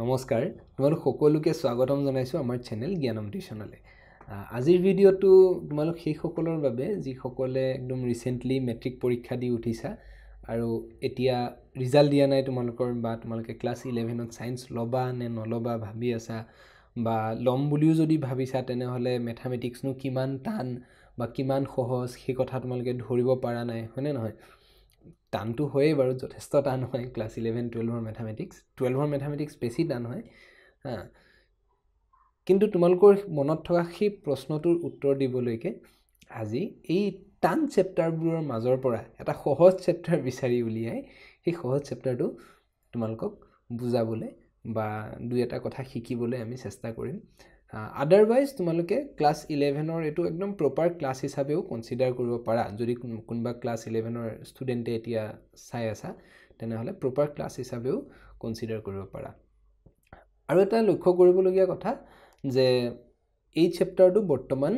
নমস্কাৰ তোমালোক সকলোকে স্বাগতম জনাইছো আমাৰ চেনেল জ্ঞানম টিউচনলে আজিৰ ভিডিঅটো তোমালোক সেই সকলৰ বাবে যি সকলে একদম ৰিসেন্টলি মেট্ৰিক পৰীক্ষা দি উঠিছা আৰু এতিয়া ৰিজাল্ট দিয়া নাই তোমালোকৰ বা তোমালোকে ক্লাস 11ত সায়েন্স লবা নে নলবা ভাবি আছা বা লম বুলিও যদি ভাবিছা তেনেহলে ম্যাথমেটিক্স নো কিমান টান বা কিমান সহজ সেই কথা তোমালোকে ধৰিব পৰা নাই হয়নে নহয় টানটো হয়ে বাৰু যথেষ্ট টান হয় ক্লাস 11 12 ৰ ম্যাথমেটিক্স বেছি টান হয় কিন্তু তোমালোকৰ মনত থকা সেই প্ৰশ্নটোৰ উত্তৰ দিবলৈকে আজি এই টান চেপ্টাৰবোৰৰ মাজৰ পৰা এটা সহজ চেপ্টাৰ বিচাৰি উলিয়াই সেই সহজ চেপ্টাৰটো তোমালোকক বুজাবলৈ বা দুই এটা কথা শিকিবলৈ আমি চেষ্টা কৰিম আদাৰৱাইজ তোমালোকে ক্লাস 11 ৰ এটো একদম প্ৰপাৰ ক্লাস হিচাপেও কনসিডাৰ কৰিব পাৰা যদি কোনবা ক্লাস 11 ৰ ষ্টুডেন্টে এতিয়া চাই আছা তেনেহলে প্ৰপাৰ ক্লাস হিচাপেও কনসিডাৰ কৰিব পাৰা আৰু এটা লক্ষ্য কৰিবলগীয়া কথা যে এই চেপ্টাৰটো বৰ্তমান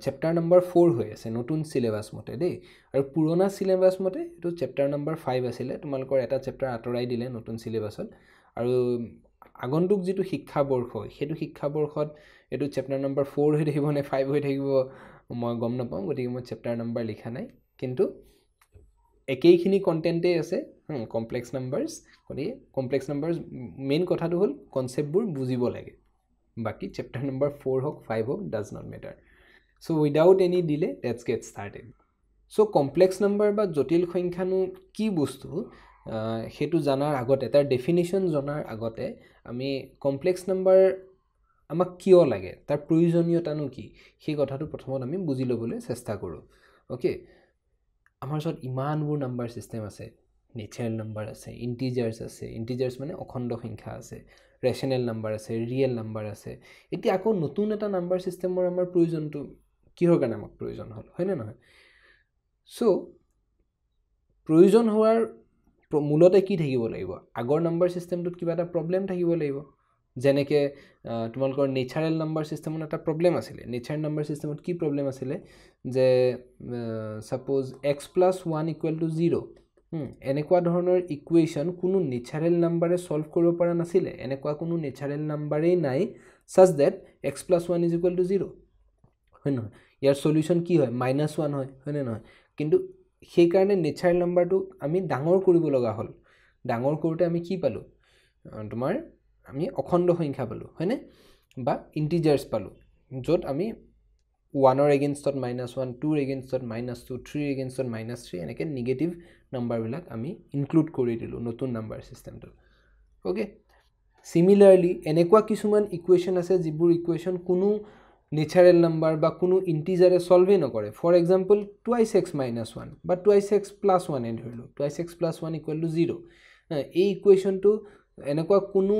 চেপ্টাৰ নম্বৰ 4 হৈ আছে নতুন সিলেবাস মতে দেই আৰু পুৰণা সিলেবাস মতে এটো চেপ্টাৰ নম্বৰ 5 আছিল তোমালোকৰ এটা চেপ্টাৰ আতৰাই দিলে নতুন সিলেবাসত আৰু আগন্তুক যেটো শিক্ষা বৰ্ষ হেতু শিক্ষা বৰ্ষত এটো চেপ্টাৰ নম্বৰ 4 হৈ থাকিব নে 5 হৈ থাকিব মই গম নাপাম গতিকে মই চেপ্টাৰ নম্বৰ লিখা নাই কিন্তু একেইখিনি কন্টেন্টে আছে কমপ্লেক্স নাম্বাৰস গতিকে কমপ্লেক্স নাম্বাৰস মেইন কথাটো হল কনসেপ্টবোৰ বুজিব লাগে বাকি চেপ্টাৰ নম্বৰ 4 হক 5 হক does not matter so without any delay let's get started so complex number বা জটিল সংখ্যানো কি বস্তু হেতু জানাৰ আগতে তাৰ ডেফিনিশন জানাৰ আগতে আমি কমপ্লেক্স নাম্বাৰ আমাক কিয় লাগে তাৰ প্ৰয়োজনীয়তানো কি সেই কথাটো প্ৰথমত আমি বুজি লবলৈ চেষ্টা কৰো ওকে আমাৰ ওচৰত ইমানবোৰ নাম্বাৰ সিস্টেম আছে নেচাৰেল নাম্বাৰ আছে ইন্টিজাৰ্স মানে অখণ্ড সংখ্যা আছে ৰেশনেল নাম্বাৰ আছে ৰিয়েল নাম্বাৰ আছে এতিয়া আকৌ নতুন এটা নাম্বাৰ সিস্টেমৰ আমাৰ প্ৰয়োজনটো কিহৰ কাৰণে আমাক প্ৰয়োজন হল হয়নে নহয় সো প্ৰয়োজন হোৱাৰ মূলতে কি থাকিব লাগিব আগৰ নাম্বাৰ সিস্টেমটোত কিবা এটা প্ৰবলেম থাকিব লাগিব যেনেকে তোমালোকৰ নেচাৰেল নাম্বাৰ সিস্টেমত এটা প্ৰবলেম আছিল নেচাৰেল নাম্বাৰ সিস্টেমত কি প্ৰবলেম আছিল যে সাপোজ x + 1 = 0 এনেকুৱা ধৰণৰ ইকুৱেচন কোনো নেচাৰেল নাম্বাৰে সলভ কৰিব পৰা নাছিল এনেকুৱা কোনো নেচাৰেল নাম্বাৰেই নাই such that x + 1 = 0 হয় নহয় ইয়াৰ সলিউশন কি হয় -1 হয় হয়নে নহয় কিন্তু সেই কাৰণে নেচাৰেল নাম্বাৰটো আমি ডাঙৰ কৰিব লগা হল ডাঙৰ কৰোতে আমি কি পালো তোমাৰ আমি অখণ্ড সংখ্যা পালো হয়নে বা ইন্টিজাৰ্স পালো যত আমি 1 ৰ এগেইনষ্টত -1 2 ৰ এগেইনষ্টত -2 3 ৰ এগেইনষ্টত -3 এনেকে নেগেটিভ নাম্বাৰ বিলাক আমি ইনক্লুড কৰি দিলো নতুন নাম্বাৰ সিস্টেমটো ওকে সিমিলাৰলি এনেকুৱা কিছুমান ইকুৱেচন আছে যিবোৰ ইকুৱেচন কোনো নেচাৰেল নাম্বাৰ বা কোনো ইন্টিজাৰে সলভে নকৰে ফৰ এক্সাম্পল 2x - 1 বা 2x + 1 এ ধৰিলো 2x + 1 = 0 এই ইকুৱেচনটো এনেকুৱা কোনো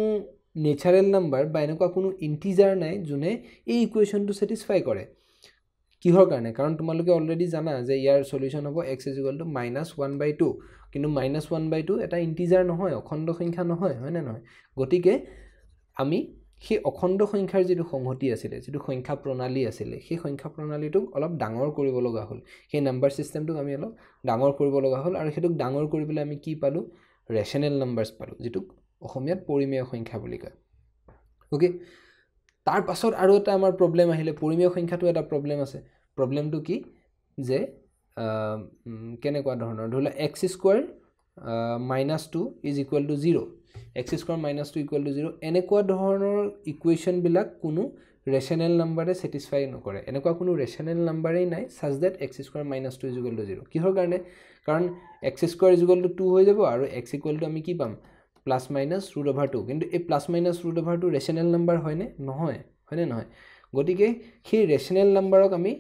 নেচাৰেল নাম্বাৰ বা এনেকুৱা কোনো ইন্টিজাৰ নাই যোনে এই ইকুৱেচনটো স্যাটিসফাই কৰে কিহৰ কাৰণে কাৰণ তোমালোকে অলৰেডি জানা যে ইয়াৰ সলিউশন হ'ব x = -1/2 কিন্তু -1/2 এটা ইন্টিজাৰ নহয় অখণ্ড সংখ্যা নহয় হয়নে নহয় গতিকে আমি সেই অখণ্ড সংখ্যাৰ যেটো সংহতি আছিল যেটো সংখ্যা প্ৰণালী আছিল সেই সংখ্যা প্ৰণালীটোক অলপ ডাঙৰ কৰিব লগা হল সেই নাম্বাৰ সিস্টেমটোক আমি অলপ ডাঙৰ কৰিব লগা হল আৰু হেতুক ডাঙৰ কৰিবলৈ আমি কি পালো ৰেশনেল নাম্বাৰস পালো যেটোক অসমীয়াত পৰিমেয় সংখ্যা বুলি কয় ওকে তাৰ পাছত আৰু এটা আমাৰ প্ৰবলেম আহিলে পৰিমেয় সংখ্যাটো এটা প্ৰবলেম আছে প্ৰবলেমটো কি যে কেনেকুৱা ধৰণৰ ধৰিলা x² - 2 = 0 x² - 2 = 0 এনেকুৱা ধৰণৰ ইকুৱেচন বিলাক কোনো ৰেশনেল নাম্বাৰে স্যাটিসফাই নকৰে এনেকুৱা কোনো ৰেশনেল নাম্বাৰেই নাই such that x² - 2 = 0 কিহৰ কাৰণে কাৰণ x² = 2 হৈ যাব আৰু x = আমি কি পাম +-√2 কিন্তু এই +-√2 ৰেশনেল নাম্বাৰ হয়নে নহয় হয়নে নহয় গতিকে সেই ৰেশনেল নাম্বাৰক আমি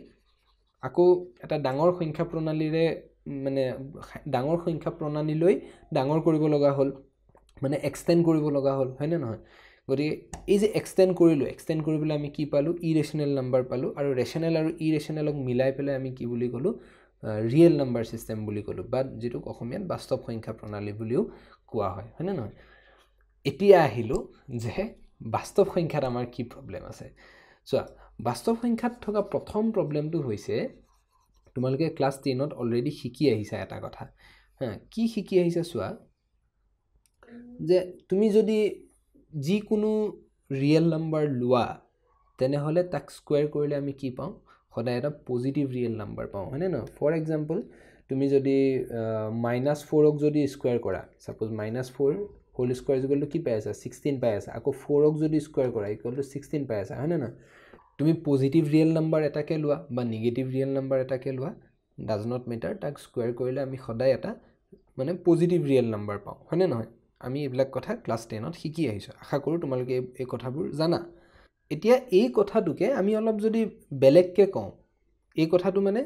আকৌ এটা ডাঙৰ সংখ্যা প্ৰণালীৰে মানে ডাঙৰ সংখ্যা প্ৰণালীলৈ ডাঙৰ কৰিব লগা হল মানে এক্সটেন্ড কৰিব লগা হল হয়নে নহয় গতিকে এই যে এক্সটেন্ড কৰিবলৈ আমি কি পালো ইৰেশনেল নাম্বাৰ পালো আৰু ৰেশনেল আৰু ইৰেশনেলক মিলাই পেলাই আমি কি বুলি কলো ৰিয়েল নাম্বাৰ সিস্টেম বুলি কলো বা যেটো অসমীয়াত বাস্তৱ সংখ্যা প্ৰণালী বুলিও কোৱা হয় হয়নে নহয় এতিয়া আহিলো যে বাস্তৱ সংখ্যাত আমাৰ কি প্ৰবলেম আছে সো বাস্তৱ সংখ্যাত থকা প্ৰথম প্ৰবলেমটো হৈছে তোমালোকে ক্লাস 10ত অলৰেডি শিকি আহিছা এটা কথা কি শিকি আহিছা চোৱা যে তুমি যদি যিকোনো ৰিয়েল নাম্বাৰ লোৱা তেনেহ'লে তাক স্কুৱেৰ কৰিলে আমি কি পাওঁ সদায় এটা পজিটিভ ৰিয়েল নাম্বাৰ পাওঁ হয়নে নহয় ফৰ এক্সাম্পল তুমি যদি -4ক যদি স্কুৱেৰ কৰা suppose -4 whole square equal to কি পাই আছা 16 পাই আছা আকৌ 4ক যদি স্কুৱেৰ কৰা ইকুৱেল টু 16 পাই আছা হয়নে নহয় তুমি পজিটিভ ৰিয়েল নাম্বাৰ এটাকে লোৱা বা নিগেটিভ ৰিয়েল নাম্বাৰ এটাকে লোৱা ডাজ নট মেটাৰ তাক স্কুৱেৰ কৰিলে আমি সদায় এটা মানে পজিটিভ ৰিয়েল নাম্বাৰ পাওঁ হয়নে নহয় আমি এইবিলাক কথা ক্লাছ 10ত শিকি আহিছোঁ আশা কৰোঁ তোমালোকে এই কথাবোৰ জানা এতিয়া এই কথাটোকে আমি অলপ যদি বেলেগকৈ কওঁ এই কথাটো মানে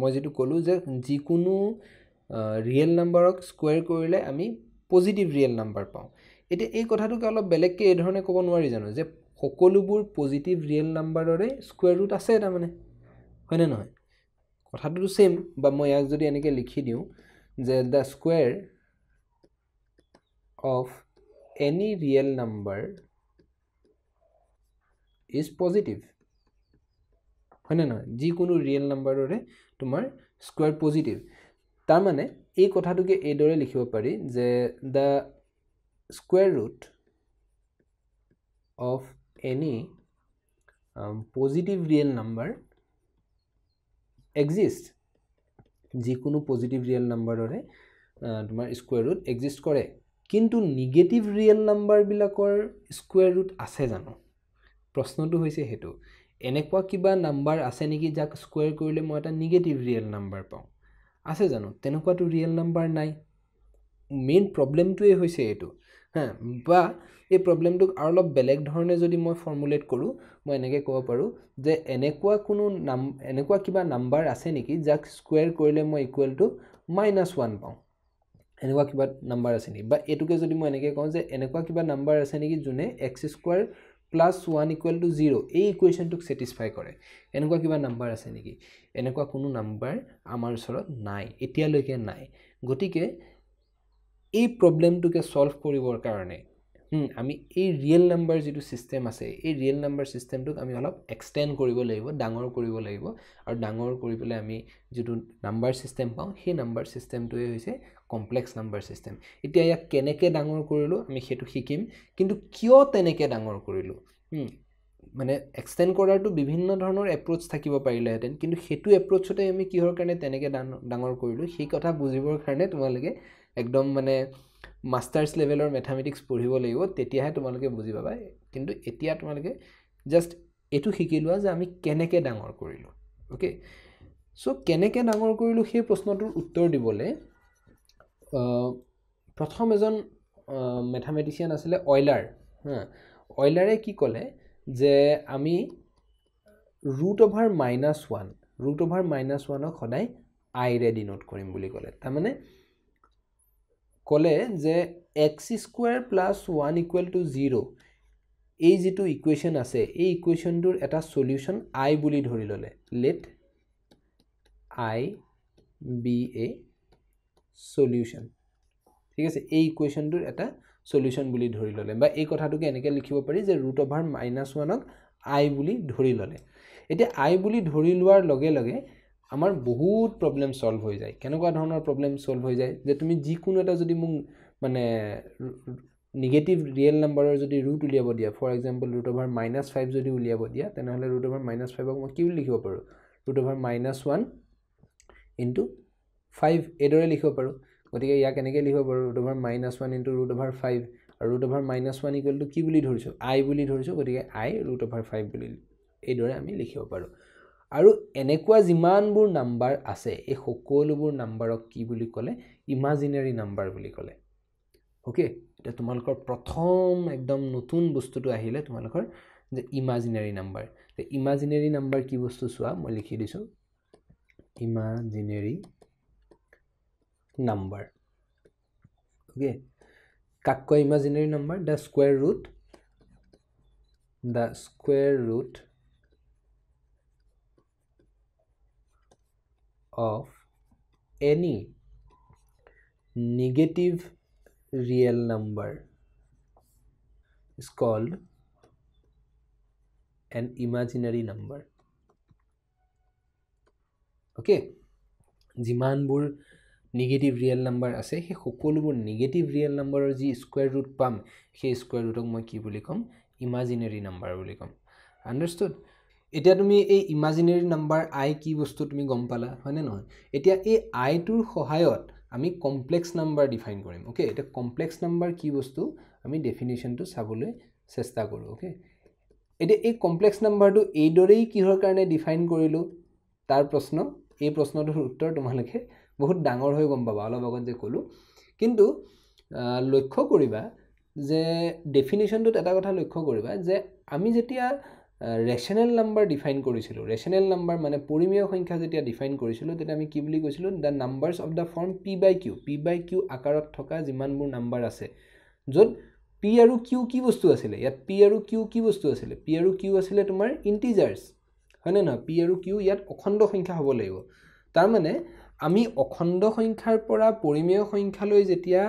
মই যেটো ক'লোঁ যে যিকোনো ৰিয়েল নাম্বাৰক স্কুৱেৰ কৰিলে আমি পজিটিভ ৰিয়েল নাম্বাৰ পাওঁ এতিয়া এই কথাটোকে অলপ বেলেগকৈ এই ধৰণে ক'ব নোৱাৰি জানো যে সকলোবোৰ পজিটিভ ৰিয়েল নাম্বাৰৰে স্কুৱেৰ ৰুট আছে তাৰমানে হয়নে নহয় কথাটোতো সেম বা মই ইয়াক যদি এনেকৈ লিখি দিওঁ যে the square of any real number is positive হয়নে নহয় যিকোনো ৰিয়েল নাম্বাৰৰে তোমাৰ স্কুৱেৰ পজিটিভ তাৰমানে এই কথাটোকে এইদৰে লিখিব পাৰি যে the square root of any positive real number exist যিকোনো পজিটিভ ৰিয়েল নাম্বাৰৰে তোমাৰ স্কুৱেৰ ৰুট এক্সিষ্ট কৰে কিন্তু নিগেটিভ ৰিয়েল নাম্বাৰবিলাকৰ স্কুৱেৰ ৰুট আছে জানো প্ৰশ্নটো হৈছে হেতু এনেকুৱা কিবা নাম্বাৰ আছে নেকি যাক স্কুৱেৰ কৰিলে মই এটা নিগেটিভ ৰিয়েল নাম্বাৰ পাওঁ আছে জানো তেনেকুৱাটো ৰিয়েল নাম্বাৰ নাই মেইন প্ৰবলেমটোৱে হৈছে এইটো হ্যাঁ বা এই প্ৰবলেমটোক আৰু অলপ বেলেগ ধৰণে যদি মই ফৰ্মুলেট কৰোঁ মই এনেকৈ ক'ব পাৰোঁ যে এনেকুৱা কিবা নাম্বাৰ আছে নেকি যাক স্কুৱেৰ কৰিলে মই ইকুৱেল টু -1 পাওঁ এনেকুৱা কিবা নাম্বাৰ আছে নেকি বা এইটোকে যদি মই এনেকৈ কওঁ যে এনেকুৱা কিবা নাম্বাৰ আছে নেকি যোনে x² + 1 = 0 এই ইকুৱেশ্যনটোক ছেটিছফাই কৰে এনেকুৱা কিবা নাম্বাৰ আছে নেকি এনেকুৱা কোনো নাম্বাৰ আমাৰ ওচৰত নাই এতিয়ালৈকে নাই গতিকে এই প্ৰবলেমটোকে সলভ কৰিবৰ কাৰণে আমি এই ৰিয়েল নাম্বাৰ যেটো সিস্টেম আছে এই ৰিয়েল নাম্বাৰ সিস্টেমটোক আমি অলপ এক্সটেন্ড কৰিব লাগিব ডাঙৰ কৰিব লাগিব আৰু ডাঙৰ কৰি পেলাই আমি যেটো নাম্বাৰ সিস্টেম পাওঁ সেই নাম্বাৰ সিস্টেমটোৱে হৈছে কমপ্লেক্স নাম্বাৰ সিস্টেম এতিয়া ইয়াক কেনেকৈ ডাঙৰ কৰিলো আমি হেতু শিকিম কিন্তু কিয় তেনেকৈ ডাঙৰ কৰিলো মানে এক্সটেন্ড কৰাৰটো বিভিন্ন ধৰণৰ এপ্ৰোচ থাকিব পাৰিলেহেঁতেন কিন্তু হেতু এপ্ৰোচতে আমি কিহৰ কাৰণে তেনেকৈ ডাঙৰ কৰিলো সেই কথা বুজিবৰ কাৰণে তোমালোকে একদম মানে মাষ্টাৰ্স লেভেলৰ ম্যাথমেটিক্স পঢ়িব লাগিব তেতিয়াহে তোমালোকে বুজি পাবা কিন্তু এতিয়া তোমালোকে জাস্ট এটো শিকি লোৱা যে আমি কেনেকৈ ডাঙৰ কৰিলো ওকে সো কেনেকৈ ডাঙৰ কৰিলো সেই প্ৰশ্নটোৰ উত্তৰ দিবলৈ প্ৰথম এজন ম্যাথমেটিশিয়ান আছিলে অইলাৰ অইলাৰে কি ক'লে যে আমি √(-1) ক সদায় i ৰে ডিনোট কৰিম বুলি ক'লে তাৰমানে ক'লে যে x² + 1 = 0 এই যেটো ইকুৱেশ্যন আছে এই ইকুৱেশ্যনটোৰ এটা সলিউশন i বুলি ধৰি ল'লে let i be a solution ঠিক আছে এই ইকুৱেশ্যনটোৰ এটা সলিউশন বুলি ধৰি ল'লে বা এই কথাটোকে এনেকৈ লিখিব পাৰি যে √(-1) ক i বুলি ধৰি ল'লে এতিয়া i বুলি ধৰি লোৱাৰ লগে লগে আমাৰ বহুত প্ৰবলেম সলভ হৈ যায় কেনেকুৱা ধৰণৰ প্ৰবলেম সলভ হৈ যায় যে তুমি যিকোনো এটা যদি মোক মানে নিগেটিভ ৰিয়েল নাম্বাৰৰ যদি ৰুট উলিয়াব দিয়া ফৰ এক্সাম্পল √(-5) যদি উলিয়াব দিয়া তেনেহলে √(-5) ক মই কি বুলি লিখিব পাৰো √(-1) * 5 এদৰে লিখিব পাৰো গতিকে ইয়াক কেনেকৈ লিখিব পাৰো √(-1 * √(5) আৰু √(-1) = কি বুলি ধৰিছো i বুলি ধৰিছো গতিকে i √(5) বুলি এইদৰে আমি লিখিব পাৰো আৰু এনেকুৱা যিমানবোৰ নাম্বাৰ আছে এই সকলোবোৰ নাম্বাৰক কি বুলি ক'লে ইমাজিনাৰী নাম্বাৰ বুলি ক'লে ওকে এটা তোমালোকৰ প্ৰথম একদম নতুন বস্তুটো আহিলে তোমালোকৰ যে ইমাজিনাৰী নাম্বাৰ তে ইমাজিনাৰী নাম্বাৰ কি বস্তু চোৱা মই লিখি দিছো ইমাজিনাৰী নাম্বাৰ ওকে কাক কয় ইমাজিনাৰী number the square root of any negative real number is called an imaginary number okay যিমানবোৰ নিগেটিভ ৰিয়েল নাম্বাৰ আছে সেই সকলোবোৰ নিগেটিভ ৰিয়েল নাম্বাৰৰ যি স্কোৱাৰ ৰুট পাম সেই স্কোৱাৰ ৰুটক মই কি বুলি ক'ম ইমাজিনেৰী নাম্বাৰ বুলি ক'ম আণ্ডাৰষ্টুড এতিয়া তুমি এই ইমাজিনেৰী নাম্বাৰ আই কি বস্তু তুমি গম পালা হয়নে নহয় এতিয়া এই আইটোৰ সহায়ত আমি কমপ্লেক্স নাম্বাৰ ডিফাইন কৰিম ওকে এতিয়া কমপ্লেক্স নাম্বাৰ কি বস্তু আমি ডেফিনেশ্যনটো চাবলৈ চেষ্টা কৰোঁ ওকে এতিয়া এই কমপ্লেক্স নাম্বাৰটো এইদৰেই কিহৰ কাৰণে ডিফাইন কৰিলোঁ তাৰ প্ৰশ্ন এই প্ৰশ্নটোৰ উত্তৰ তোমালোকে বহুত ডাঙৰ হৈ গম পাবা অলপ আগত যে ক'লোঁ কিন্তু লক্ষ্য কৰিবা যে ডেফিনেশ্যনটোত এটা কথা লক্ষ্য কৰিবা যে আমি যেতিয়া ৰেচনেল নাম্বাৰ ডিফাইন কৰিছিলোঁ ৰেচনেল নাম্বাৰ মানে পৰিমেয় সংখ্যা যেতিয়া ডিফাইন কৰিছিলোঁ তেতিয়া আমি কি বুলি কৈছিলোঁ the numbers of the form p/q আকাৰত থকা যিমানবোৰ নাম্বাৰ আছে য'ত p আৰু q কি বস্তু আছিলে ইয়াত p আৰু q কি বস্তু আছিলে p আৰু q আছিলে তোমাৰ ইন্টিজাৰ্ছ হয়নে নহয় p আৰু q ইয়াত অখণ্ড সংখ্যা হ'ব লাগিব তাৰ মানে আমি অখণ্ড সংখ্যাৰ পৰা পৰিমেয় সংখ্যালৈ যেতিয়া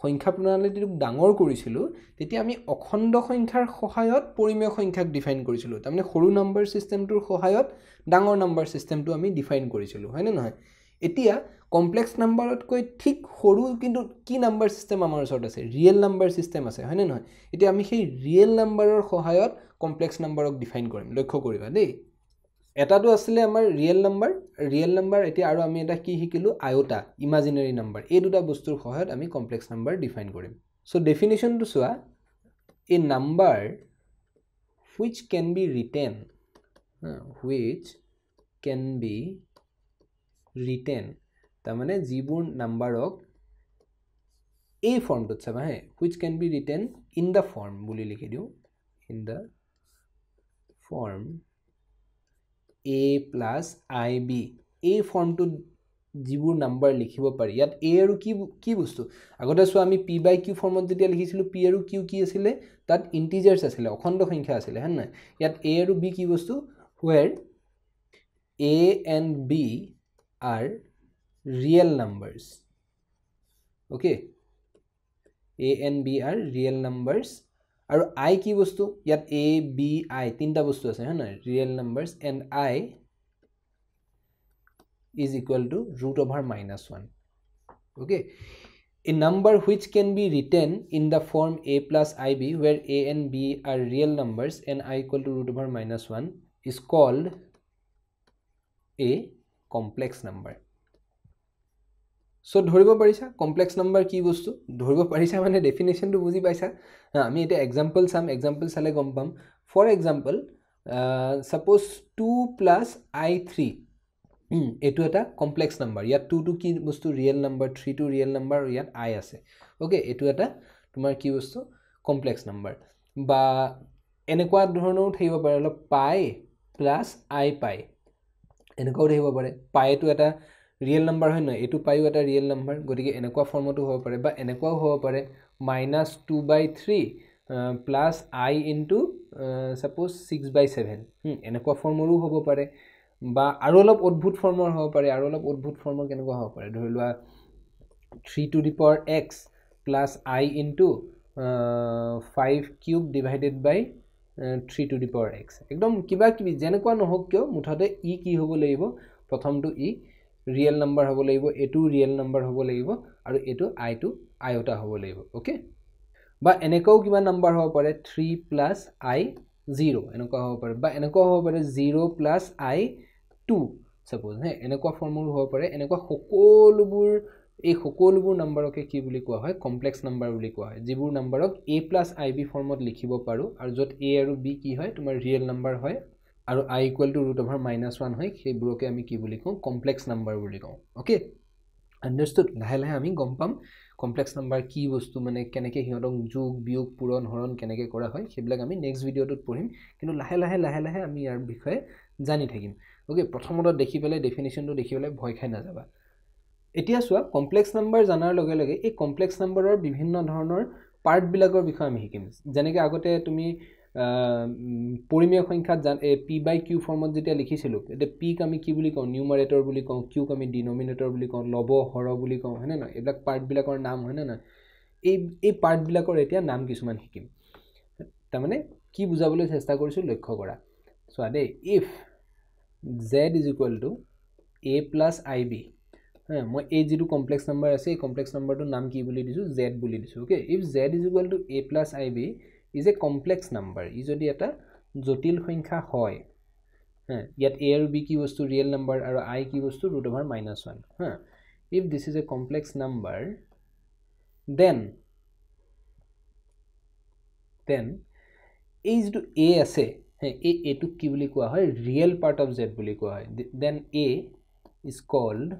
সংখ্যা প্ৰণালীটোক ডাঙৰ কৰিছিলোঁ তেতিয়া আমি অখণ্ড সংখ্যাৰ সহায়ত পৰিমেয় সংখ্যাক ডিফাইন কৰিছিলোঁ তাৰমানে সৰু নাম্বাৰ সিস্টেমটোৰ সহায়ত ডাঙৰ নাম্বাৰ সিস্টেমটো আমি ডিফাইন কৰিছিলোঁ হয়নে নহয় এতিয়া কমপ্লেক্স নাম্বাৰতকৈ ঠিক সৰু কিন্তু কি নাম্বাৰ সিস্টেম আমাৰ ওচৰত আছে ৰিয়েল নাম্বাৰ সিস্টেম আছে হয়নে নহয় এতিয়া আমি সেই ৰিয়েল নাম্বাৰৰ সহায়ত কমপ্লেক্স নাম্বাৰক ডিফাইন কৰিম লক্ষ্য কৰিবা দেই এটাটো আছিলে আমাৰ ৰিয়েল নাম্বাৰ এতিয়া আৰু আমি এটা কি শিকিলোঁ আয়তা ইমাজিনেৰী নাম্বাৰ এই দুটা বস্তুৰ সহায়ত আমি কমপ্লেক্স নাম্বাৰ ডিফাইন কৰিম সো ডেফিনেশ্যনটো চোৱা এ number which can be written তাৰমানে যিবোৰ নাম্বাৰক এই ফৰ্মটোত চাবা হে which can be written in the form বুলি লিখি দিওঁ in the form a plus ib এই ফৰ্মটোত যিবোৰ নাম্বাৰ লিখিব পাৰি ইয়াত a আৰু কি বস্তু আগতে চোৱা আমি p/q ফৰ্মত যেতিয়া লিখিছিলোঁ p আৰু q কি আছিলে তাত ইন্টিজাৰ্ছ আছিলে অখণ্ড সংখ্যা আছিলে হয়নে নাই ইয়াত a আৰু b কি বস্তু where a and b are real numbers okay a and b are real numbers আৰু i কি বস্তু ইয়াত a b i তিনটা বস্তু আছে হয়নে real numbers and i is equal to √(-1) okay a number which can be written in the form a plus ib where a and b are real numbers and I equal to √(-1) is called a complex number so ধৰিব পাৰিছা complex number কি বস্তু ধৰিব পাৰিছা মানে ডেফিনেশ্যনটো বুজি পাইছা আমি এটা এক্সাম্পল চালে গম পাম for example suppose 2 plus i3 এটো এটা কমপ্লেক্স নাম্বাৰ ইয়াত 2 টো কি বস্তু ৰিয়েল নাম্বাৰ 3 টো ৰিয়েল নাম্বাৰ আৰু ইয়াত i আছে ওকে এটো এটা তোমাৰ কি বস্তু কমপ্লেক্স নাম্বাৰ বা এনেকুৱা ধৰণৰ থাকিব পাৰে অলপ পাই প্লাছ i পাই এনেকুৱাও থাকিব পাৰে পাইটো এটা ৰিয়েল নাম্বাৰ হয় নহয় এটো পাইও এটা ৰিয়েল নাম্বাৰ গতিকে এনেকুৱা ফৰ্মতো হ'ব পাৰে বা এনেকুৱাও হ'ব পাৰে -2/3 প্লাছ i ইনটু সাপোজ 6/7 এনেকুৱা ফৰ্মৰো হ'ব পাৰে বা আৰু অলপ অদ্ভুত ফৰ্মৰ হ'ব পাৰে আৰু অলপ অদ্ভুত ফৰ্মৰ কেনেকুৱা হ'ব পাৰে ধৰি লোৱা 3^x plus i into 5³ divided by 3^x একদম কিবা কিবি যেনেকুৱা নহওক কিয় মুঠতে ই কি হ'ব লাগিব প্ৰথমটো ই ৰিয়েল নাম্বাৰ হ'ব লাগিব এটো ৰিয়েল নাম্বাৰ হ'ব লাগিব আৰু এটো i টো আয়তা হ'ব লাগিব ওকে বা এনেকাও কিবা নাম্বাৰ হ'ব পাৰে 3 plus i 0 এনেকুৱা হ'ব পাৰে বা এনেকুৱা হ'ব পাৰে 0 plus i 2 সাপোজ হে এনেকুৱা ফৰ্মুলা হ'ব পাৰে এনেকুৱা সকলোবোৰ নাম্বাৰকে কি বুলি কোৱা হয় কমপ্লেক্স নাম্বাৰ বুলি কোৱা হয় যিবোৰ নাম্বাৰক a plus ib ফৰ্মত লিখিব পাৰো আৰু যত a আৰু b কি হয় তোমাৰ ৰিয়েল নাম্বাৰ হয় আৰু i equal to √(-1) হয় সেইবোৰকে আমি কি বুলি কওঁ কমপ্লেক্স নাম্বাৰ বুলি কওঁ ওকে আন্ডাৰস্টুড লাহে আমি গম পাম কমপ্লেক্স নাম্বাৰ কি বস্তু মানে কেনেকৈ হিহঁতক যোগ বিয়োগ পূৰণ হৰণ কেনেকৈ কৰা হয় সেইবিলাক আমি নেক্সট ভিডিঅ'টোত পঢ়িম কিন্তু লাহে লাহে আমি ইয়াৰ বিষয়ে জানি থাকিম ওকে প্ৰথমতে দেখি পেলাই ডেফিনেশ্যনটো দেখি পেলাই ভয় খাই নাযাবা এতিয়া চোৱা কমপ্লেক্স নাম্বাৰ জানাৰ লগে লগে এই কমপ্লেক্স নাম্বাৰৰ বিভিন্ন ধৰণৰ পাৰ্ট বিলাকৰ বিষয়ে আমি শিকিম যেনেকৈ আগতে তুমি পৰিমেয় সংখ্যাত p/q ফৰ্মত যেতিয়া লিখিছিলোঁ এতিয়া p আমি কি বুলি কওঁ নিউমাৰেটৰ বুলি কওঁ q আমি ডিনমিনেটৰ বুলি কওঁ লব হৰ বুলি কওঁ হয়নে নহয় এইবিলাক পাৰ্ট বিলাকৰ নাম হয়নে নহয় এই পাৰ্ট বিলাকৰ এতিয়া নাম কিছুমান শিকিম তাৰমানে কি বুজাবলৈ চেষ্টা কৰিছো লক্ষ্য কৰা চোৱা দেই if z is equal to a plus ib হ্যাঁ মই এই যেটো কমপ্লেক্স নাম্বার আছে এই কমপ্লেক্স নাম্বাৰটোৰ নাম কি বুলি দিছো z বুলি দিছো okay if z = a + ib is a complex number ই যদি এটা জটিল সংখ্যা হয় হ্যাঁ ইয়াত a আৰু b কি বস্তু ৰিয়েল নাম্বাৰ আৰু i কি বস্তু √(-1) হ্যাঁ if this is a complex number then এই যেটো a আছে হ্যাঁ এই এটো কি বুলি কোৱা হয় ৰিয়েল পাৰ্ট অফ z বুলি কোৱা হয় then a is called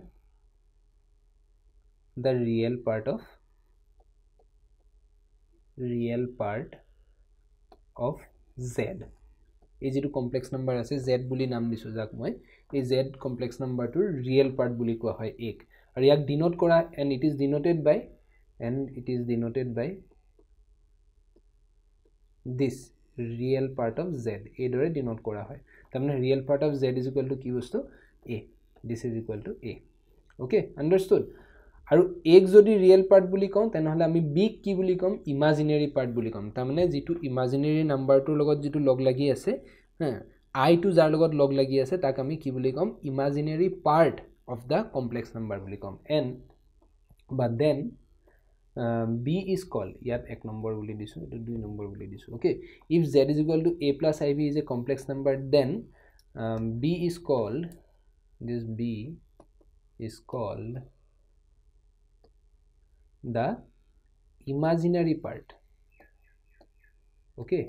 the real part of z এই যেটো কমপ্লেক্স নাম্বার আছে z বুলি নাম দিছো যাক মই এই z কমপ্লেক্স নাম্বাৰটোৰ ৰিয়েল পাৰ্ট বুলি কোৱা হয় এক আৰু ইয়াক ডিনোট কৰা and it is denoted by this real part of z এই দৰে ডিনোট কৰা হয় তাৰমানে real part of z = কি বস্তু a this is equal to a okay understood আৰু এক যদি ৰিয়েল পাৰ্ট বুলি কওঁ তেনেহলে আমি b কি বুলি কম ইমাজিনাৰি পাৰ্ট বুলি কম তাৰমানে যেটো ইমাজিনাৰি নাম্বাৰটোৰ লগত যেটো লগ লাগি আছে হ্যাঁ i টো যাৰ লগত লগ লাগি আছে তাক আমি কি বুলি কম imaginary part of the complex number বুলি কম and but then b is called ইয়াত 1 নম্বৰ বুলি দিছো এটো 2 নম্বৰ বুলি দিছো okay if z = a + ib is a complex number then b is called the imaginary part okay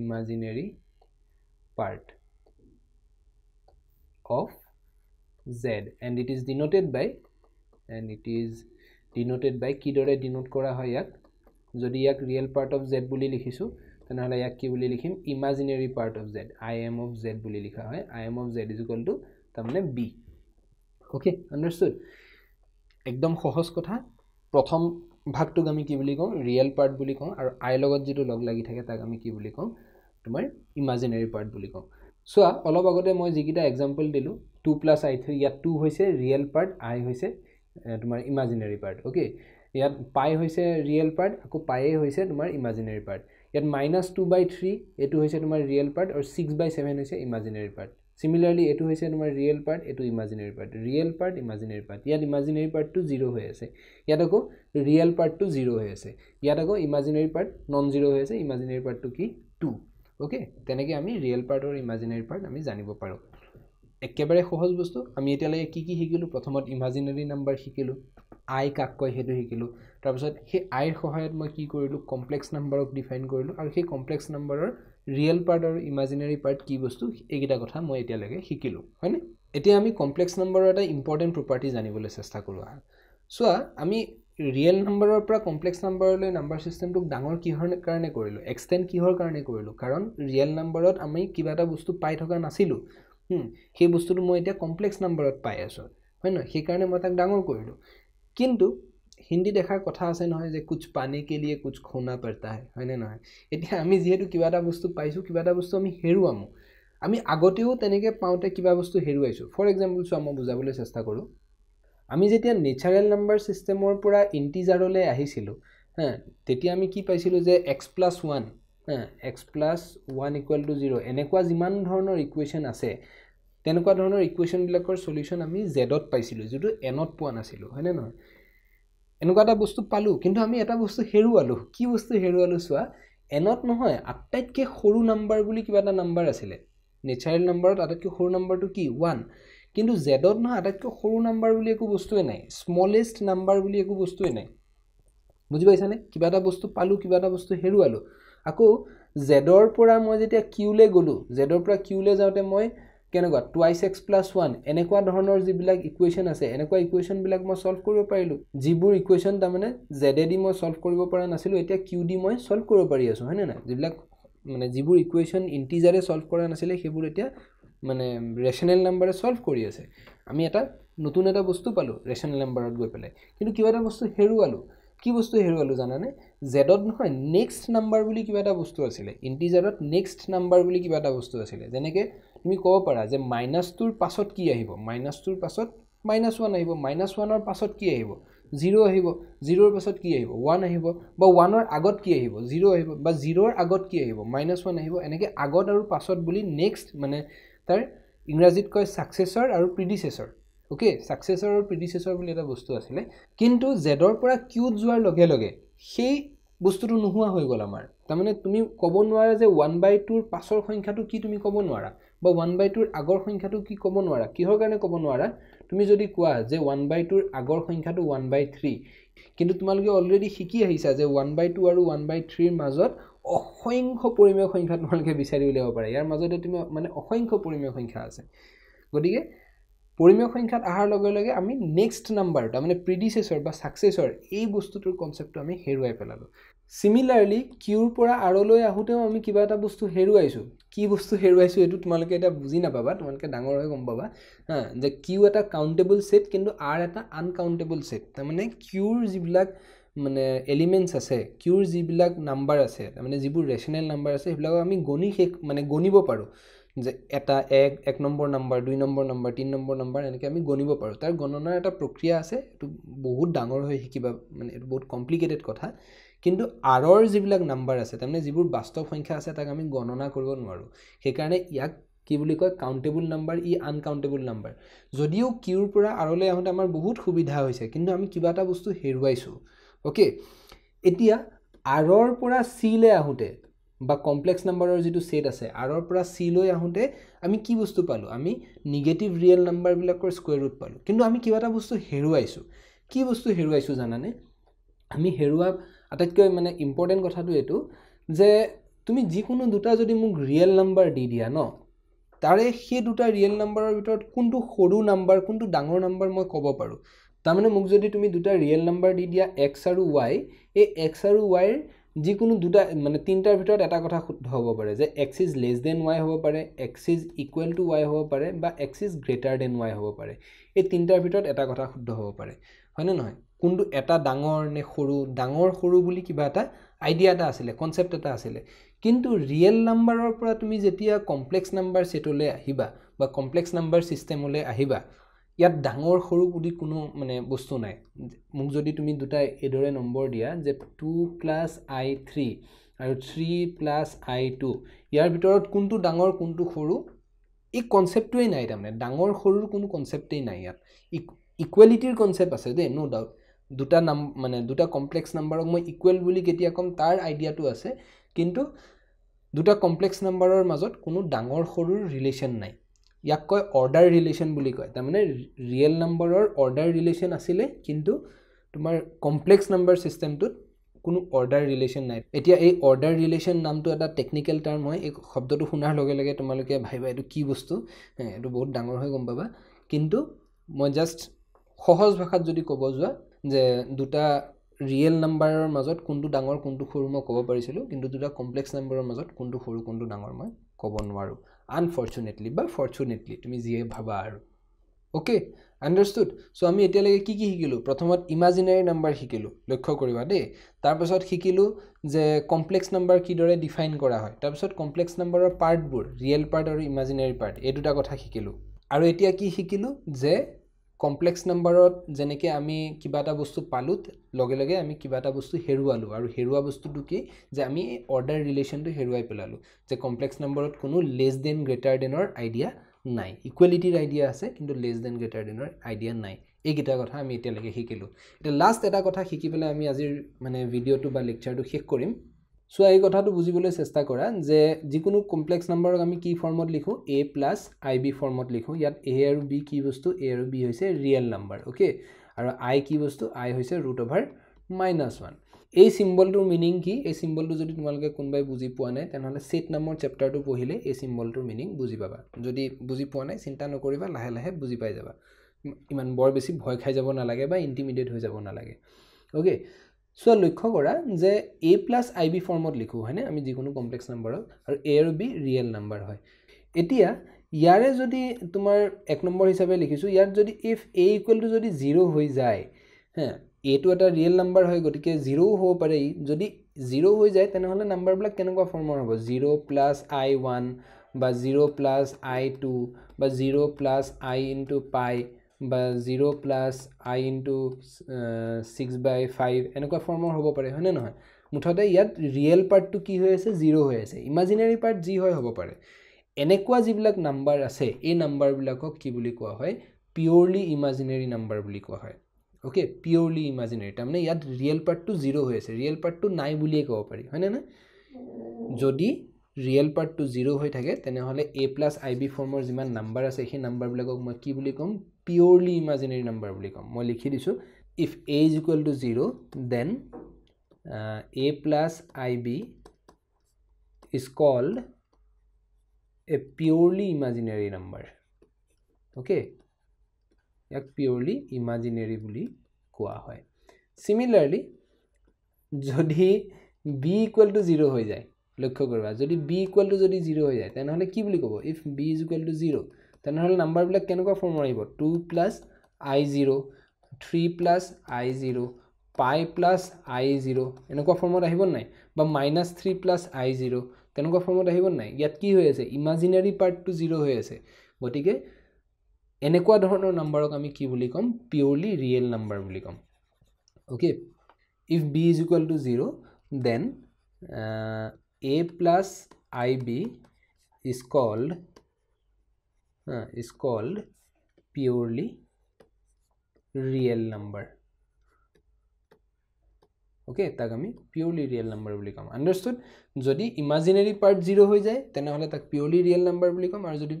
imaginary part of z and it is denoted by কি দৰে denote কৰা হয় ইয়াক যদি ইয়াক ৰিয়েল পাৰ্ট অফ z বুলি লিখিছো তেনেহলে ইয়াক কি বুলি লিখিম imaginary part of z I am of z বুলি লিখা হয় I am of z = তাৰমানে b okay understood একদম সহজ কথা প্ৰথম ভাগটোক আমি কি বুলি কম ৰিয়েল পাৰ্ট বুলি কম আৰু i লগত যেটো লগ লাগি থাকে তাক আমি কি বুলি কম তোমাৰ ইমাজিনাৰি পাৰ্ট বুলি কম সো অলপ আগতে মই যিকিটা एग्जांपल দিলো 2 + i3 ইয়াত 2 হৈছে ৰিয়েল পাৰ্ট i হৈছে তোমাৰ ইমাজিনাৰি পাৰ্ট ওকে ইয়াত পাই হৈছে ৰিয়েল পাৰ্ট আকৌ পাই হৈছে তোমাৰ ইমাজিনাৰি পাৰ্ট ইয়াত -2/3 এটো হৈছে তোমাৰ ৰিয়েল পাৰ্ট আৰু 6/7 হৈছে ইমাজিনাৰি পাৰ্ট সিমিলাৰলি এটো হৈছে তোমাৰ ৰিয়েল পাৰ্ট এটো ইমাজিনাৰি পাৰ্ট ইমাজিনাৰি পাৰ্ট ইয়াত ইমাজিনাৰি পাৰ্টটো 0 হৈ আছে ইয়াত আকৌ ৰিয়েল পাৰ্টটো 0 হৈ আছে ইয়াত আকৌ ইমাজিনাৰি পাৰ্ট নন 0 হৈ আছে ইমাজিনাৰি পাৰ্টটো কি 2 ওকে তেনেকৈ আমি ৰিয়েল পাৰ্ট আৰু ইমাজিনাৰি পাৰ্ট আমি জানিব পাৰো একেবাৰে সহজ বস্তু আমি এতিয়ালৈকে কি কি শিকিলো প্ৰথমত ইমাজিনাৰি নাম্বাৰ শিকিলো i কাক কয় হেতু শিকিলো তাৰ পিছত হে i ৰ সহায়ত মই কি কৰিলো কমপ্লেক্স নাম্বাৰক ডিফাইন কৰিলো আৰু হে কমপ্লেক্স নাম্বাৰৰ ৰিয়েল পাৰ্ট আৰু ইমাজিনাৰি পাৰ্ট কি বস্তু এইগিটা কথা মই এতিয়ালৈকে শিকিলো হয়নে এতিয়া আমি কমপ্লেক্স নাম্বাৰৰ এটা ইম্পৰ্টেন্ট প্ৰপাৰ্টি জানিবলৈ চেষ্টা কৰো সো আমি ৰিয়েল নাম্বাৰৰ পৰা কমপ্লেক্স নাম্বাৰলৈ নাম্বাৰ সিস্টেমটোক ডাঙৰ কিহৰ কাৰণে কৰিলো এক্সটেন্ড কিহৰ কাৰণে কৰিলো কাৰণ ৰিয়েল নাম্বাৰত আমি কিবা এটা বস্তু পাই থকা নাছিলো সেই বস্তুটো মই এতিয়া কমপ্লেক্স নাম্বাৰত পাই আছো হয় না সেই কাৰণে মই তাক ডাঙৰ কৰিলো কিন্তু হিন্দী দেখাৰ কথা আছে নহয় যে কুছ পানে কে লিয়ে কুছ খোনা পড়তা হয় না নহয় এতিয়া আমি যেহেতু কিবা এটা বস্তু পাইছো কিবা এটা বস্তু আমি হেৰুৱামু আমি আগতেও তেনেকে পাওতে কিবা বস্তু হেৰুৱাইছো ফৰ এক্সাম্পল সো আমি বুজাবলৈ চেষ্টা কৰো আমি যেতিয়া নেচাৰেল নাম্বাৰ সিস্টেমৰ পৰা ইন্টিজাৰলৈ আহিছিলো হ্যাঁ তেতিয়া আমি কি পাইছিলো যে x + 1 হ্যাঁ x + 1 = 0 এনেকুৱা যিমান ধৰণৰ ইকুৱেচন আছে তেনেকুৱা ধৰণৰ ইকুৱেচন বিলাকৰ সলিউশন আমি z ত পাইছিলো যেটো n ত পোৱা নাছিলো হয় না নহয় এনেকুৱা এটা বস্তু পালো কিন্তু আমি এটা বস্তু হেৰুৱালো কি বস্তু হেৰুৱালো সোৱা n ত নহয় আটাইতকৈ সৰু নাম্বাৰ বুলি কিবা এটা নাম্বাৰ আছিল নেচাৰেল নাম্বাৰত আটাইতকৈ সৰু নাম্বাৰটো কি 1 কিন্তু z ত নহয় আটাইতকৈ সৰু নাম্বাৰ বুলি একো বস্তুৱে নাই স্মলেষ্ট নাম্বাৰ বুলি একো বস্তুৱে নাই বুজি পাইছানে কিবা এটা বস্তু পালো কিবা এটা বস্তু হেৰুৱালো আকৌ z ৰ পৰা মই যেতিয়া q লে গলো z ৰ পৰা q লে যাওতে মই কেনেকুৱা 2x + 1 এনেকুৱা ধৰণৰ যিবিলাক ইকুৱেচন আছে এনেকুৱা ইকুৱেচন বিলাক মই সলভ কৰিব পাৰিলো যিবোৰ ইকুৱেচন তাৰমানে z দি মই সলভ কৰিব পৰা নাছিলো এতিয়া q দি মই সলভ কৰিব পাৰি আছো হয় না যিবিলাক মানে যিবোৰ ইকুৱেচন ইন্টিজাৰে সলভ কৰা নাছিলে সেইবোৰ এতিয়া মানে ৰেশনাল নাম্বাৰে সলভ কৰি আছে আমি এটা নতুন এটা বস্তু পালো ৰেশনাল নাম্বাৰত গৈ পেলাই কিন্তু কিবা এটা বস্তু হেৰুৱালো কি বস্তু হেৰুৱালো জানানে z ত নহয় নেক্সট নাম্বাৰ বুলি কিবা এটা বস্তু আছিল ইন্টিজাৰত নেক্সট নাম্বাৰ বুলি কিবা এটা বস্তু আছিল যেনেকে তুমি ক'ব পাৰা যে মাইনাসটোৰ পাছত কি আহিব মাইনাসটোৰ পাছত -1 আহিব -1 ৰ পাছত কি আহিব 0 আহিব 0 ৰ পাছত কি আহিব 1 আহিব বা 1 ৰ আগত কি আহিব 0 আহিব বা 0 ৰ আগত কি আহিব -1 আহিব এনেকে আগত আৰু পাছত বুলি নেক্সট মানে তাৰ ইংৰাজীত কয় সাকসেসৰ আৰু প্ৰিডিসেসৰ ওকে সাকসেসৰ আৰু প্ৰিডিচেছৰ বুলি এটা বস্তু আছিলে কিন্তু জেডৰ পৰা কিউত যোৱাৰ লগে লগে সেই বস্তুটো নোহোৱা হৈ গ'ল আমাৰ তাৰমানে তুমি ক'ব নোৱাৰা যে 1/2 ৰ পাছৰ সংখ্যাটো কি তুমি ক'ব নোৱাৰা বা 1/2 ৰ আগৰ সংখ্যাটো কি ক'ব নোৱাৰা কিহৰ কাৰণে ক'ব নোৱাৰা তুমি যদি কোৱা যে 1/2 ৰ আগৰ সংখ্যাটো 1/3 কিন্তু তোমালোকে অলৰেডি শিকি আহিছা যে 1/2 আৰু 1/3 ৰ মাজত অসংখ্য পৰিমেয় সংখ্যা তোমালোকে বিচাৰি উলিয়াব পাৰে ইয়াৰ মাজতে তুমি মানে অসংখ্য পৰিমেয় সংখ্যা আছে গতিকে পৰিমেয় সংখ্যাত আহাৰ লগে লগে আমি নেক্সট নাম্বাৰ তাৰমানে প্ৰিডিচেছৰ বা সাকসেছৰ এই বস্তুটোৰ কনসেপ্টটো আমি হেৰুৱাই পেলালো সিমিলাৰলি কিউৰ পৰা আৰলৈ আহোতেও আমি কিবা এটা বস্তু হেৰুৱাইছো কি বস্তু হেৰুৱাইছো এটো তোমালোকে এটা বুজি নাপাবা তোমালোকে ডাঙৰ হৈ গম পাবা যে কিউ এটা কাউন্টেবল সেট কিন্তু আৰ এটা আনকাউন্টেবল সেট তাৰমানে কিউৰ যিবিলাক মানে এলিমেন্টস আছে কিউৰ যিবিলাক নাম্বাৰ আছে তাৰমানে যিবোৰ ৰেশনাল নাম্বাৰ আছে সেইবিলাক আমি গণি মানে গণিব পাৰো যে এটা এক number number 2 number number 3 number number এনেকৈ আমি গণিব পাৰো তাৰ গণনাৰ এটা প্ৰক্ৰিয়া আছে এটো বহুত ডাঙৰ হৈ শিকিবা মানে এটো বহুত কমপ্লিকেটেড কথা কিন্তু আৰৰ যিবিলাক নাম্বাৰ আছে তাৰমানে যিবোৰ বাস্তৱ সংখ্যা আছে তাক আমি গণনা কৰিব নোৱাৰো সেই কাৰণে ইয়াক কি বুলি কয় কাউন্টেবল নাম্বাৰ ই আনকাউন্টেবল নাম্বাৰ যদিও কিউৰ পৰা আৰলৈ আহোতে আমাৰ বহুত সুবিধা হৈছে কিন্তু আমি কিবা এটা বস্তু হেৰুৱাইছো ওকে এতিয়া আৰৰ পৰা সি লৈ আহোতে বা কমপ্লেক্স নাম্বাৰৰ যেটো সেট আছে আৰৰ পৰা সি লৈ আহোতে আমি কি বস্তু পালো আমি নেগেটিভ ৰিয়েল নাম্বাৰ বিলাকৰ স্কয়াৰ ৰুট পালো কিন্তু আমি কিবা এটা বস্তু হেৰুৱাইছো কি বস্তু হেৰুৱাইছো জানানে আমি হেৰুৱা আটাইতকৈ মানে ইম্পৰ্টেন্ট কথাটো এটো যে তুমি যিকোনো দুটা যদি মোক ৰিয়েল নাম্বাৰ দি দিয়া ন তাৰে সেই দুটা ৰিয়েল নাম্বাৰৰ ভিতৰত কোনটো সৰু নাম্বাৰ কোনটো ডাঙৰ নাম্বাৰ মই ক'ব পাৰো তাৰমানে মোক যদি তুমি দুটা ৰিয়েল নাম্বাৰ দি দিয়া x আৰু y এই x আৰু y ৰ যিকোনো দুটা মানে তিনটাৰ ভিতৰত এটা কথা শুদ্ধ হ'ব পাৰে যে x is less than y হ'ব পাৰে x is equal to y হ'ব পাৰে বা x is greater than y হ'ব পাৰে এই তিনটাৰ ভিতৰত এটা কথা শুদ্ধ হ'ব পাৰে হয়নে নহয় কোনটো এটা ডাঙৰ নে সৰু বুলি কিবা এটা আইডিয়া এটা আছিল কনসেপ্ট এটা আছিল কিন্তু ৰিয়েল নাম্বাৰৰ পৰা তুমি যেতিয়া কমপ্লেক্স নাম্বাৰ সেটলৈ আহিবা বা কমপ্লেক্স নাম্বাৰ সিস্টেমলৈ আহিবা ইয়াত ডাঙৰ সৰু বুলি কোনো মানে বস্তু নাই মোক যদি তুমি দুটা এদৰে নম্বৰ দিয়া যে 2 + i3 আৰু 3 + i2 ইয়াৰ ভিতৰত কোনটো ডাঙৰ কোনটো সৰু এই কনসেপ্টটোই নাই তাৰমানে ডাঙৰ সৰুৰ কোনো কনসেপ্টেই নাই ইয়াত ইকুৱেলিটিৰ কনসেপ্ট আছে দে নো ডাউট দুটা মানে দুটা কমপ্লেক্স নাম্বাৰক মই ইকুৱেল বুলি কেতিয়া কম তাৰ আইডিয়াটো আছে কিন্তু দুটা কমপ্লেক্স নাম্বাৰৰ মাজত কোনো ডাঙৰ সৰুৰ ৰিলেশন নাই ইয়াক কয় অৰ্ডাৰ ৰিলেশন বুলি কয় তাৰমানে ৰিয়েল নাম্বাৰৰ অৰ্ডাৰ ৰিলেশন আছিলে কিন্তু তোমাৰ কমপ্লেক্স নাম্বাৰ সিস্টেমটোত কোনো অৰ্ডাৰ ৰিলেশন নাই এতিয়া এই অৰ্ডাৰ ৰিলেশন নামটো এটা টেকনিক্যাল টাৰ্ম হয় এই শব্দটো শুনাৰ লগে লগে তোমালোকে ভাইবা এটো কি বস্তু এটো বহুত ডাঙৰ হৈ গম পাবা কিন্তু মই জাস্ট সহজ ভাষাত যদি ক'ব যোৱা যে দুটা ৰিয়েল নাম্বাৰৰ মাজত কোনটো ডাঙৰ কোনটো সৰু মই ক'ব পাৰিছিলো কিন্তু দুটা কমপ্লেক্স নাম্বাৰৰ মাজত কোনটো সৰু কোনটো ডাঙৰ মই ক'ব নোৱাৰো আনফৰচুনেটলি বা ফৰচুনেটলি তুমি যিয়ে ভাবা আৰু ওকে আন্ডাৰস্টুড সো আমি এতিয়ালৈকে কি শিকিলো প্ৰথমত ইমাজিনাৰী নাম্বাৰ শিকিলো লক্ষ্য কৰিবা দেই তাৰ পিছত শিকিলো যে কমপ্লেক্স নাম্বাৰ কিদৰে ডিফাইন কৰা হয় তাৰ পিছত কমপ্লেক্স নাম্বাৰৰ পাৰ্টবোৰ ৰিয়েল পাৰ্ট আৰু ইমাজিনাৰী পাৰ্ট এই দুটা কথা শিকিলো আৰু এতিয়া কি শিকিলো যে কমপ্লেক্স নাম্বাৰত যেনেকৈ আমি কিবা এটা বস্তু পালো লগে লগে আমি কিবা এটা বস্তু হেৰুৱালো আৰু হেৰুৱা বস্তুটো কি যে আমি অৰ্ডাৰ ৰিলেশনটো হেৰুৱাই পেলালো যে কমপ্লেক্স নাম্বাৰত কোনো লেছ দেন গ্ৰেটাৰ দেনৰ আইডিয়া নাই ইকুৱেলিটিৰ আইডিয়া আছে কিন্তু লেছ দেন গ্ৰেটাৰ দেনৰ আইডিয়া নাই এই কিটা কথা আমি এতিয়ালৈকে শিকিলো এটা লাষ্ট এটা কথা শিকি পেলাই আমি আজিৰ মানে ভিডিওটো বা লেকচাৰটো শেষ কৰিম সো এই কথাটো বুজিবলৈ চেষ্টা কৰা যে যিকোনো কমপ্লেক্স নাম্বাৰক আমি কি ফৰ্মত লিখো a + ib ফৰ্মত লিখো ইয়াত a আৰু b কি বস্তু a আৰু b হৈছে ৰিয়েল নাম্বাৰ ওকে আৰু i কি বস্তু i হৈছে √(-1) এই সিম্বলটোৰ মিনিং কি এই সিম্বলটো যদি তোমালোকে কোনবাই বুজি পোৱা নাই তেনহলে সেট নামৰ চেপ্টাৰটো পঢ়িলে এই সিম্বলটোৰ মিনিং বুজি পাবা যদি বুজি পোৱা নাই চিন্তা নকৰিবা লাহে লাহে বুজি পাই যাবা ইমান বৰ বেছি ভয় খাই যাব নালাগে বা ইন্টিমিডিয়েট হৈ যাব নালাগে ওকে সো লক্ষ্য কৰা যে a + ib ফৰ্মত লিখো হয়নে আমি যিকোনো কমপ্লেক্স নাম্বাৰক আৰু a আৰু b ৰিয়েল নাম্বাৰ হয় এতিয়া ইয়াৰে যদি তোমাৰ এক নম্বৰ হিচাপে লিখিছো ইয়াত যদি if a = যদি 0 হৈ যায় হ্যাঁ a টো এটা ৰিয়েল নাম্বাৰ হয় গতিকে 0 হ'ব পাৰে যদি 0 হৈ যায় তেনেহলে নাম্বাৰবিলাক কেনেকুৱা ফৰ্মৰ হ'ব 0 + i1 বা 0 + i2 বা 0 + i * pi বা 0 + i * 6/5 এনেকুৱা ফৰ্মৰ হ'ব পাৰে হয়নে নহয় মুঠতে ইয়াত ৰিয়েল পাৰ্টটো কি হৈ আছে 0 হৈ আছে ইমাজিনাৰী পাৰ্ট যি হয় হ'ব পাৰে এনেকুৱা যিবিলাক নাম্বাৰ আছে এই নাম্বাৰবিলাকক কি বুলি কোৱা হয় পিওৰলি ইমাজিনাৰী নাম্বাৰ বুলি কোৱা হয় ওকে পিওৰলি ইমাজিনাৰী তাৰমানে ইয়াত ৰিয়েল পাৰ্টটো 0 হৈ আছে ৰিয়েল পাৰ্টটো নাই বুলিয়ে ক'ব পাৰি হয়নে না যদি ৰিয়েল পাৰ্টটো 0 হৈ থাকে তেনেহলে a + ib ফৰ্মৰ যিমান নাম্বাৰ আছে সেই নাম্বাৰবিলাকক মই কি বুলি ক'ম পিওৰলি ইমাজিনাৰী নাম্বাৰ বুলি ক'ম মই লিখি দিছো if a = 0 then a + ib is called a purely imaginary number okay yak purely imaginary বুলি কোৱা হয় similarly যদি b = 0 হৈ যায় লক্ষ্য কৰিবা যদি b = যদি 0 হৈ যায় তেনেহলে কি বুলি ক'ব if b = 0 তেনেহলে নাম্বাৰবিলাক কেনেকুৱা ফৰ্মৰ আহিব 2 + i0 3 + i0 pi + i0 এনেকুৱা ফৰ্মত আহিব নাই বা -3 + i0 তেনেকুৱা ফৰ্মত আহিব নাই ইয়াত কি হৈ আছে ইমাজিনাৰী পাৰ্টটো 0 হৈ আছে গতিকে এনেকুৱা ধৰণৰ নাম্বাৰক আমি কি বুলি ক'ম পিওৰলি ৰিয়েল নাম্বাৰ বুলি ক'ম okay if b = 0 then a + ib is called purely real number okay tak ami purely real number বুলি ক'ম understood যদি imaginary part 0 হৈ যায় তেনেহলে তাক purely real number বুলি ক'ম আৰু যদি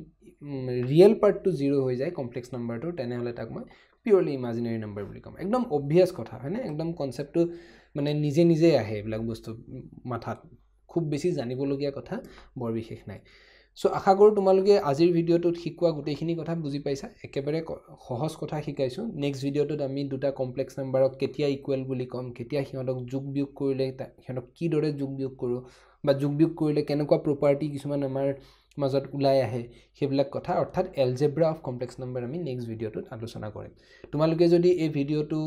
real part to 0 হৈ যায় complex number to তেনেহলে তাক মই purely imaginary number বুলি ক'ম একদম obvious কথা হয়নে একদম কনসেপ্টটো মানে নিজে নিজে আহে এইবিলাক বস্তু মাথাত খুব বেছি জানিবলগীয়া কথা বৰ বিশেষ নাই সো আশা কৰো তোমালোকে আজিৰ ভিডিওটোত শিকোৱা গোটেইখিনি কথা বুজি পাইছা একেবাৰে সহজ কথা শিকাইছো নেক্সট ভিডিওটোত আমি দুটা কমপ্লেক্স নাম্বাৰক কেতিয়া ইকুৱেল বুলি ক'ম কেতিয়া হিহঁতক যোগ বিয়োগ কৰিলে হিহঁতক কি দৰে যোগ বিয়োগ কৰো বা যোগ বিয়োগ কৰিলে কেনেকুৱা প্ৰপাৰ্টি কিছুমান আমাৰ মাজত উলাই আহে সেইবিলাক কথা অৰ্থাৎ এলজেব্ৰা অফ কমপ্লেক্স নাম্বাৰ আমি নেক্সট ভিডিওটোত আলোচনা কৰিম তোমালোকে যদি এই ভিডিওটো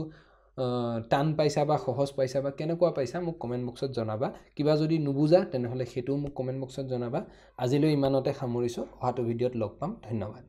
টান পাইছা বা সহজ পাইছা বা কেনেকুৱা পাইছা মোক কমেন্ট বক্সত জনাবা কিবা যদি নুবুজা তেনেহলে হেতু মোক কমেন্ট বক্সত জনাবা আজিলৈ ইমানতে সামৰিছো অহাটো ভিডিওত লগ পাম ধন্যবাদ